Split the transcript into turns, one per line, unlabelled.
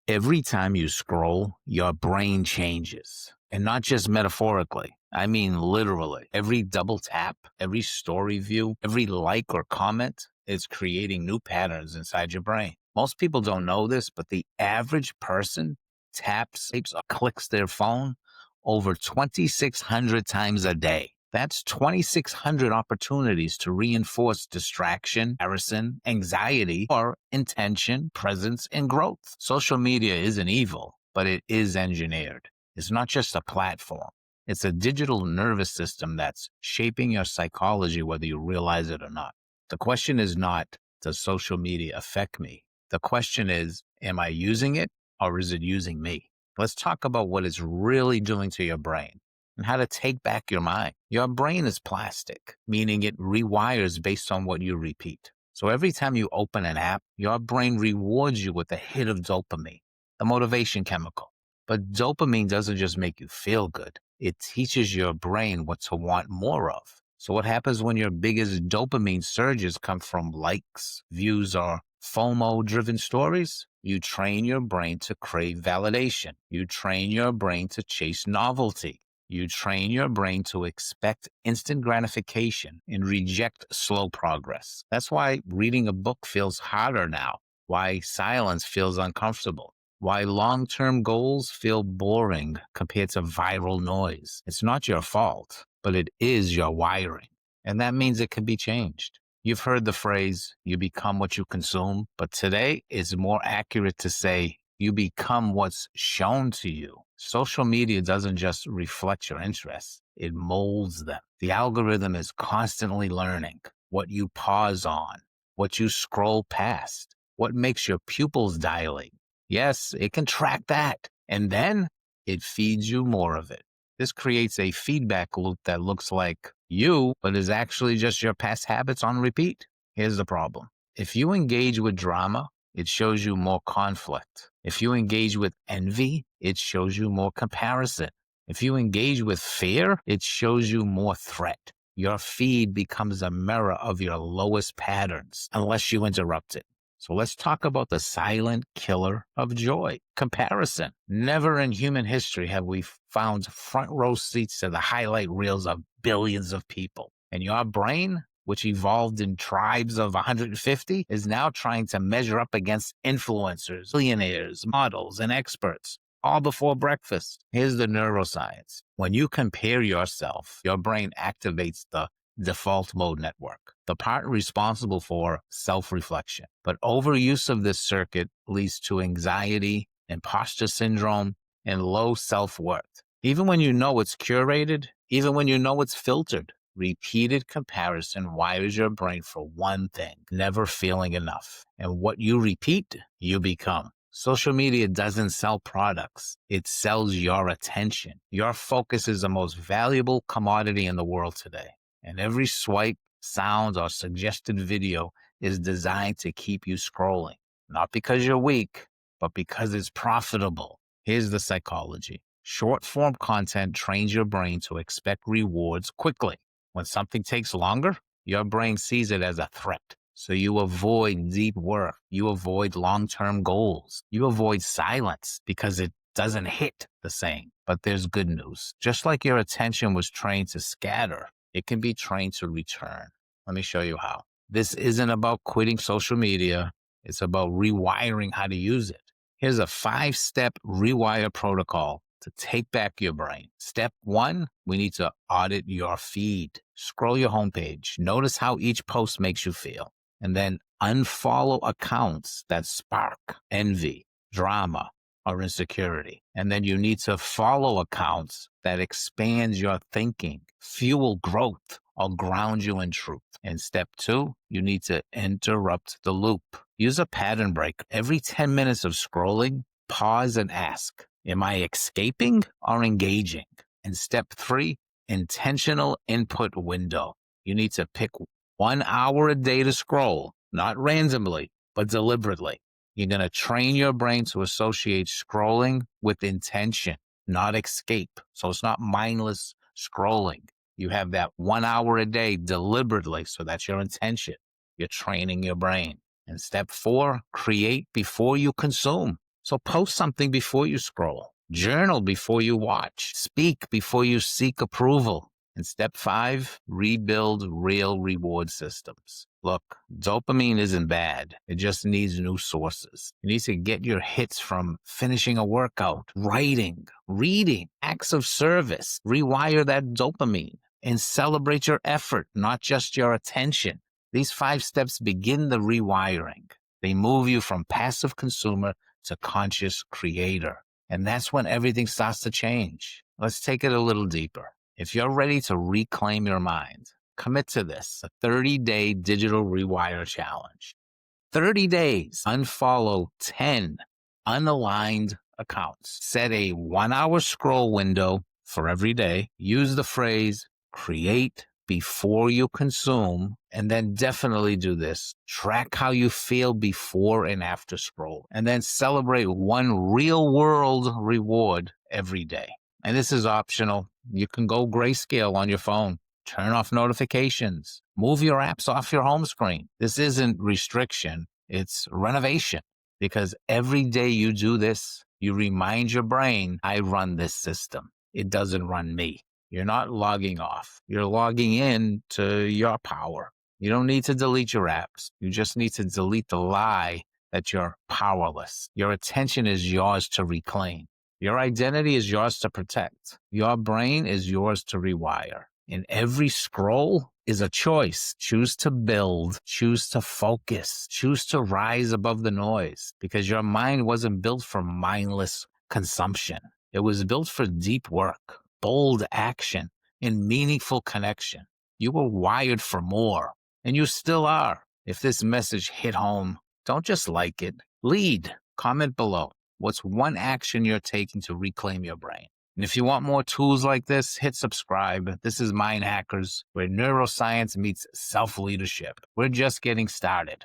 Every time you scroll, your brain changes. And not just metaphorically. I mean literally. Every double tap, every story view, every like or comment is creating new patterns inside your brain. Most people don't know this, but the average person taps, or clicks their phone over 2,600 times a day. That's 2,600 opportunities to reinforce distraction, comparison, anxiety, or intention, presence, and growth. Social media isn't evil, but it is engineered. It's not just a platform. It's a digital nervous system that's shaping your psychology, whether you realize it or not. The question is not, does social media affect me? The question is, am I using it or is it using me? Let's talk about what it's really doing to your brain and how to take back your mind. Your brain is plastic, meaning it rewires based on what you repeat. So every time you open an app, your brain rewards you with a hit of dopamine, the motivation chemical. But dopamine doesn't just make you feel good. It teaches your brain what to want more of. So what happens when your biggest dopamine surges come from likes, views, or FOMO-driven stories? You train your brain to crave validation. You train your brain to chase novelty. You train your brain to expect instant gratification and reject slow progress. That's why reading a book feels harder now, why silence feels uncomfortable, why long-term goals feel boring compared to viral noise. It's not your fault, but it is your wiring. And that means it can be changed. You've heard the phrase, you become what you consume, but today it's more accurate to say, you become what's shown to you. Social media doesn't just reflect your interests, it molds them. The algorithm is constantly learning what you pause on, what you scroll past, what makes your pupils dilate. Yes, it can track that. And then it feeds you more of it. This creates a feedback loop that looks like you, but is actually just your past habits on repeat. Here's the problem. If you engage with drama, it shows you more conflict. If you engage with envy, it shows you more comparison. If you engage with fear, it shows you more threat. Your feed becomes a mirror of your lowest patterns, unless you interrupt it. So let's talk about the silent killer of joy, comparison. Never in human history have we found front row seats to the highlight reels of billions of people. And your brain, which evolved in tribes of 150, is now trying to measure up against influencers, billionaires, models, and experts, all before breakfast. Here's the neuroscience. When you compare yourself, your brain activates the default mode network, the part responsible for self-reflection. But overuse of this circuit leads to anxiety, imposter syndrome, and low self-worth. Even when you know it's curated, even when you know it's filtered, repeated comparison wires your brain for one thing, never feeling enough. And what you repeat, you become. Social media doesn't sell products. It sells your attention. Your focus is the most valuable commodity in the world today. And every swipe, sound, or suggested video is designed to keep you scrolling. Not because you're weak, but because it's profitable. Here's the psychology. Short-form content trains your brain to expect rewards quickly. When something takes longer, your brain sees it as a threat. So you avoid deep work. You avoid long-term goals. You avoid silence because it doesn't hit the same. But there's good news. Just like your attention was trained to scatter, it can be trained to return. Let me show you how. This isn't about quitting social media. It's about rewiring how to use it. Here's a 5-step Rewire Protocol to take back your brain. Step 1, we need to audit your feed. Scroll your homepage. Notice how each post makes you feel. And then unfollow accounts that spark envy, drama, or insecurity. And then you need to follow accounts that expand your thinking, fuel growth, or ground you in truth. And step 2, you need to interrupt the loop. Use a pattern break. Every 10 minutes of scrolling, pause and ask, am I escaping or engaging? And step 3, intentional input window. You need to pick 1 hour a day to scroll, not randomly, but deliberately. You're going to train your brain to associate scrolling with intention, not escape. So it's not mindless scrolling. You have that 1 hour a day deliberately, so that's your intention. You're training your brain. And step 4, create before you consume. So post something before you scroll. Journal before you watch. Speak before you seek approval. And step 5, rebuild real reward systems. Look, dopamine isn't bad. It just needs new sources. You need to get your hits from finishing a workout, writing, reading, acts of service. Rewire that dopamine and celebrate your effort, not just your attention. These 5 steps begin the rewiring. They move you from passive consumer to conscious creator. And that's when everything starts to change. Let's take it a little deeper. If you're ready to reclaim your mind, commit to this, a 30-day digital rewire challenge. 30 days, unfollow 10 unaligned accounts. Set a 1-hour scroll window for every day. Use the phrase, create before you consume, and then definitely do this. Track how you feel before and after scroll, and then celebrate one real-world reward every day. And this is optional. You can go grayscale on your phone. Turn off notifications. Move your apps off your home screen. This isn't restriction. It's renovation. Because every day you do this, you remind your brain, I run this system. It doesn't run me. You're not logging off. You're logging in to your power. You don't need to delete your apps. You just need to delete the lie that you're powerless. Your attention is yours to reclaim. Your identity is yours to protect. Your brain is yours to rewire. And every scroll is a choice. Choose to build, choose to focus, choose to rise above the noise, because your mind wasn't built for mindless consumption. It was built for deep work, bold action, and meaningful connection. You were wired for more, and you still are. If this message hit home, don't just like it. Lead. Comment below. What's one action you're taking to reclaim your brain? And if you want more tools like this, hit subscribe. This is Mind Hackers, where neuroscience meets self-leadership. We're just getting started.